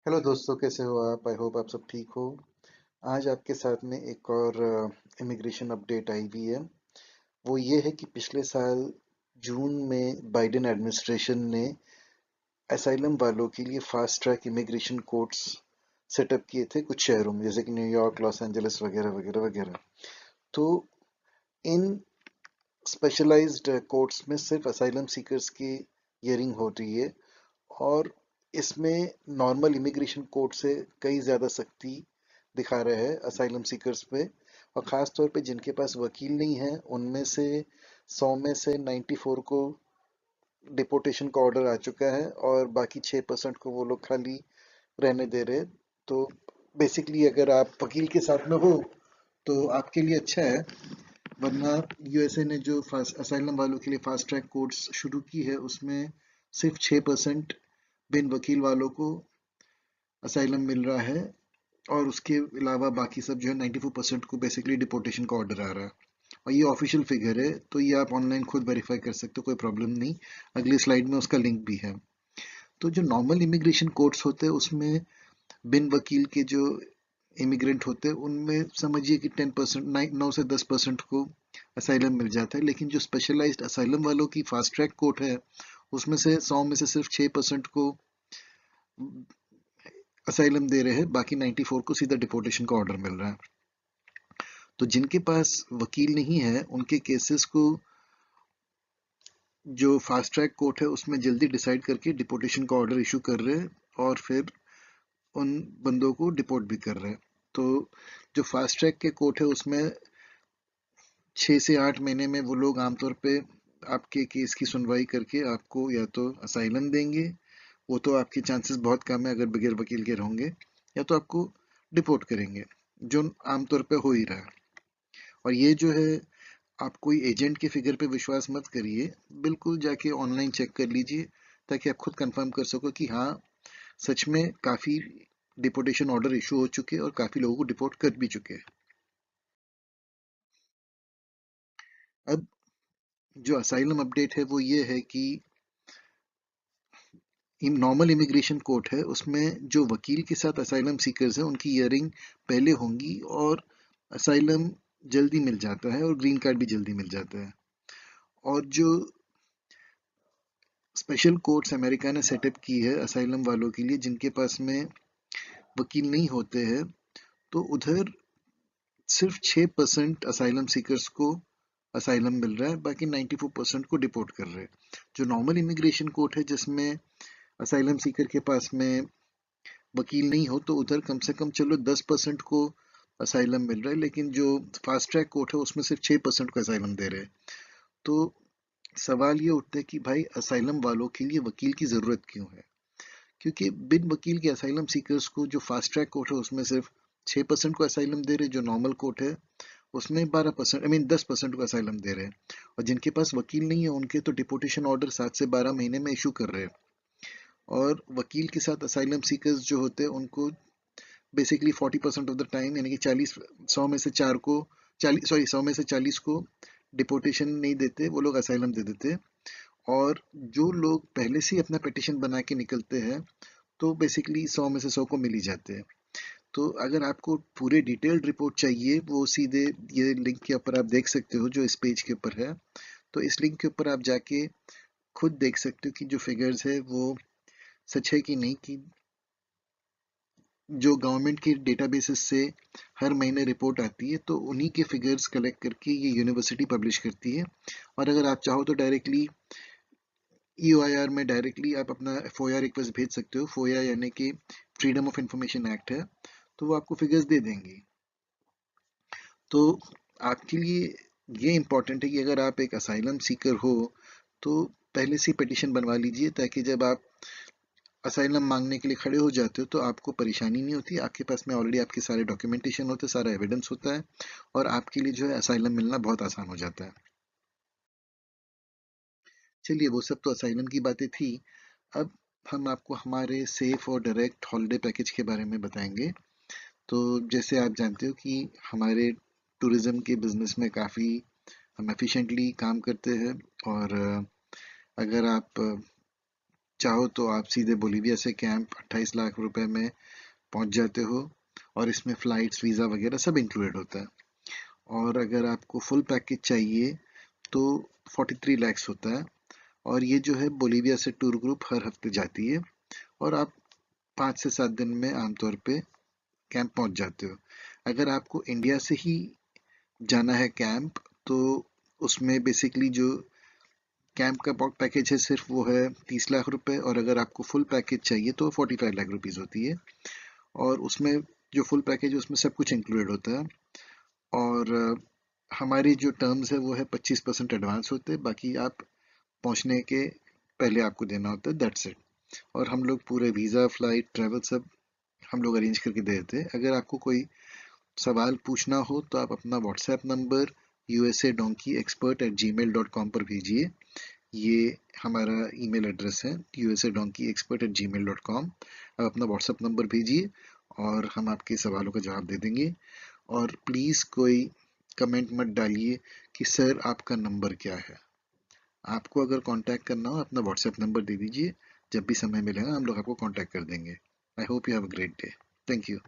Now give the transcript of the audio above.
Hello दोस्तों, कैसे हो आप? आई होप आप सब ठीक हो। आज आपके साथ में एक और इमिग्रेशन अपडेट आई हुई है। वो ये है कि पिछले साल जून में बाइडेन एडमिनिस्ट्रेशन ने असाइलम वालों के लिए fast track immigration courts setup किए थे कुछ शहरों में, जैसे कि न्यूयॉर्क, लॉस एंजलिस वगैरह वगैरह वगैरह। तो इन स्पेशलाइज्ड कोर्ट्स में सिर्फ असाइलम सीकर्स की हियरिंग हो रही है, और इसमें नॉर्मल इमिग्रेशन कोर्ट से कई ज़्यादा सख्ती दिखा रहे हैं असाइलम सीकर्स पे। और ख़ास तौर पे जिनके पास वकील नहीं है, उनमें से 100 में से 94 को डिपोटेशन का ऑर्डर आ चुका है, और बाकी 6% को वो लोग खाली रहने दे रहे हैं। तो बेसिकली अगर आप वकील के साथ में हो तो आपके लिए अच्छा है, वरना यूएसए ने जो असाइलम वालों के लिए फास्ट ट्रैक कोर्ट्स शुरू की है, उसमें सिर्फ 6% बिन वकील वालों को असाइलम मिल रहा है, और उसके अलावा बाकी सब जो है 94% को बेसिकली डिपोर्टेशन का ऑर्डर आ रहा है। और ये ऑफिशियल फिगर है, तो ये आप ऑनलाइन खुद वेरीफाई कर सकते हो, कोई प्रॉब्लम नहीं। अगली स्लाइड में उसका लिंक भी है। तो जो नॉर्मल इमिग्रेशन कोर्ट्स होते हैं, उसमें बिन वकील के जो इमिग्रेंट होते हैं, उनमें समझिए कि 10%, 9 से 10% को असाइलम मिल जाता है। लेकिन जो स्पेशलाइज्ड असाइलम वालों की फास्ट ट्रैक कोर्ट है, उसमें से 100 में से सिर्फ 6% को असाइलम दे रहे हैं, बाकी 94 को सीधा डिपोर्टेशन का ऑर्डर मिल रहा है। तो जिनके पास वकील नहीं है, उनके केसेस को जो फास्ट ट्रैक कोर्ट है उसमें जल्दी डिसाइड करके डिपोर्टेशन का ऑर्डर इशू कर रहे हैं, और फिर उन बंदों को डिपोर्ट भी कर रहे हैं। तो जो फास्ट ट्रैक के कोर्ट है, उसमें 6 से 8 महीने में वो लोग आमतौर पे आपके केस की सुनवाई करके आपको या तो असाइलम देंगे, वो तो आपके चांसेस बहुत कम है अगर बगैर वकील के होंगे, या तो आपको डिपोर्ट करेंगे, जो आमतौर पे हो ही रहा है। और ये जो है, आप कोई एजेंट के फिगर पे विश्वास मत करिए, बिल्कुल जाके ऑनलाइन चेक कर लीजिए, ताकि आप खुद कंफर्म कर सको कि हाँ, सच में काफ़ी डिपोर्टेशन ऑर्डर इशू हो चुके हैं और काफ़ी लोगों को डिपोर्ट कर भी चुके हैं। अब जो असाइलम अपडेट है वो ये है कि नॉर्मल इमिग्रेशन कोर्ट है, उसमें जो वकील के साथ असाइलम सीकर्स हैं उनकी हियरिंग पहले होंगी, और असाइलम जल्दी मिल जाता है और ग्रीन कार्ड भी जल्दी मिल जाता है। और जो स्पेशल कोर्ट्स अमेरिका ने सेटअप की है असाइलम वालों के लिए जिनके पास में वकील नहीं होते हैं, तो उधर सिर्फ 6% असाइलम सीकर्स को असाइलम मिल रहा है, बाकी 94% को डिपोर्ट कर रहे हैं। जो नॉर्मल इमिग्रेशन कोर्ट है, जिसमें असाइलम सीकर के पास में वकील नहीं हो, तो उधर कम से कम चलो 10% को असाइलम मिल रहा है, लेकिन जो फास्ट ट्रैक कोर्ट है उसमें सिर्फ 6% को असाइलम दे रहे हैं। तो सवाल ये उठता है कि भाई, असाइलम वालों के लिए वकील की ज़रूरत क्यों है? क्योंकि बिन वकील के असाइलम सीकर्स को जो फास्ट ट्रैक कोर्ट है उसमें सिर्फ 6% को असाइलम दे रहे, जो नॉर्मल कोर्ट है उसमें 12%, आई मीन 10% को असाइलम दे रहे हैं। और जिनके पास वकील नहीं है, उनके तो डिपोर्टेशन ऑर्डर 7 से 12 महीने में इशू कर रहे हैं। और वकील के साथ असाइलम सीकर्स जो होते हैं, उनको बेसिकली 40% ऑफ द टाइम, यानी कि 40, 100 में से 40 को डिपोर्टेशन नहीं देते, वो लोग असाइलम दे देते हैं। और जो लोग पहले से ही अपना पिटिशन बना के निकलते हैं, तो बेसिकली 100 में से 100 को मिल ही जाते हैं। तो अगर आपको पूरे डिटेल्ड रिपोर्ट चाहिए, वो सीधे ये लिंक के ऊपर आप देख सकते हो, जो इस पेज के ऊपर है। तो इस लिंक के ऊपर आप जाके खुद देख सकते हो कि जो फिगर्स है वो सच है कि नहीं, कि जो गवर्नमेंट के डेटाबेसेस से हर महीने रिपोर्ट आती है, तो उन्हीं के फिगर्स कलेक्ट करके ये यूनिवर्सिटी पब्लिश करती है। और अगर आप चाहो तो डायरेक्टली EOIR में डायरेक्टली आप अपना FOIA रिक्वेस्ट भेज सकते हो। FOIA यानी कि फ्रीडम ऑफ इंफॉर्मेशन एक्ट है, तो वो आपको फिगर्स दे देंगी। तो आपके लिए ये इम्पोर्टेंट है कि अगर आप एक असाइलम सीकर हो, तो पहले से पिटिशन बनवा लीजिए, ताकि जब आप असाइलम मांगने के लिए खड़े हो जाते हो तो आपको परेशानी नहीं होती। आपके पास में ऑलरेडी आपके सारे डॉक्यूमेंटेशन होते हैं, सारा एविडेंस होता है, और आपके लिए जो है असाइलम मिलना बहुत आसान हो जाता है। चलिए, वो सब तो असाइलम की बातें थी। अब हम आपको हमारे सेफ और डायरेक्ट हॉलिडे पैकेज के बारे में बताएंगे। तो जैसे आप जानते हो कि हमारे टूरिज़्म के बिजनेस में काफ़ी हम एफिशिएंटली काम करते हैं, और अगर आप चाहो तो आप सीधे बोलीविया से कैंप 28 लाख रुपए में पहुंच जाते हो, और इसमें फ़्लाइट्स, वीज़ा वगैरह सब इंक्लूडेड होता है। और अगर आपको फुल पैकेज चाहिए तो 43 लैक्स होता है, और ये जो है बोलीविया से टूर ग्रुप हर हफ्ते जाती है, और आप 5 से 7 दिन में आमतौर पे कैंप पहुंच जाते हो। अगर आपको इंडिया से ही जाना है कैंप, तो उसमें बेसिकली जो कैंप का पैकेज है सिर्फ वो है 30 लाख रुपए, और अगर आपको फुल पैकेज चाहिए तो 45 लाख रुपीज़ होती है। और उसमें जो फुल पैकेज है उसमें सब कुछ इंक्लूडेड होता है। और हमारी जो टर्म्स है वो है 25% एडवांस होते हैं, बाकी आप पहुंचने के पहले आपको देना होता है, दैट्स इट। और हम लोग पूरे वीज़ा, फ्लाइट, ट्रैवल सब हम लोग अरेंज करके दे देते हैं। अगर आपको कोई सवाल पूछना हो तो आप अपना व्हाट्सएप नंबर usadonkeyexpert@gmail.com पर भेजिए। ये हमारा ईमेल एड्रेस है, usadonkeyexpert@gmail.com। आप अपना व्हाट्सएप नंबर भेजिए और हम आपके सवालों का जवाब दे देंगे। और प्लीज़ कोई कमेंट मत डालिए कि सर आपका नंबर क्या है। आपको अगर कांटेक्ट करना हो अपना व्हाट्सएप नंबर दे दीजिए, जब भी समय मिलेगा हम लोग आपको कांटेक्ट कर देंगे। I hope you have a great day. Thank you.